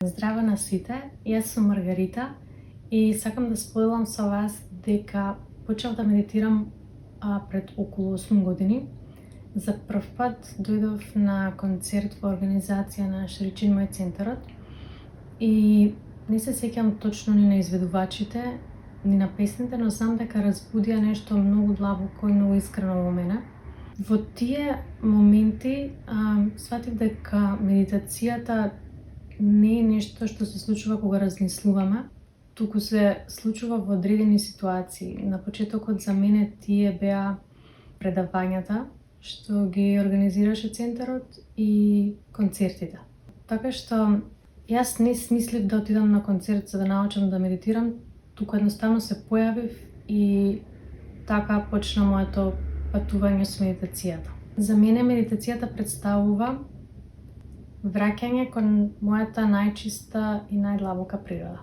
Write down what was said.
Здраво на сите, јас сум Маргарита и сакам да споделам со вас дека почнав да медитирам пред околу 8 години. За прв пат дојдов на концерт во организација на Шричин мој центарот и не се сеќам точно ни на изведувачите, ни на песните, но знам дека разбудија нешто многу длабоко и многу искрено во мене. Во тие моменти сватив дека медитацијата не е нешто што се случува кога размислуваме, туку се случува во одредени ситуации. На почетокот за мене тие беа предавањата што ги организираше центарот и концертите. Така што јас не смислив да отидам на концерт за да научам да медитирам, туку едноставно се појавив и така почна моето патување со медитацијата. За мене медитацијата представува враќање кон мојата најчиста и најдлабока природа.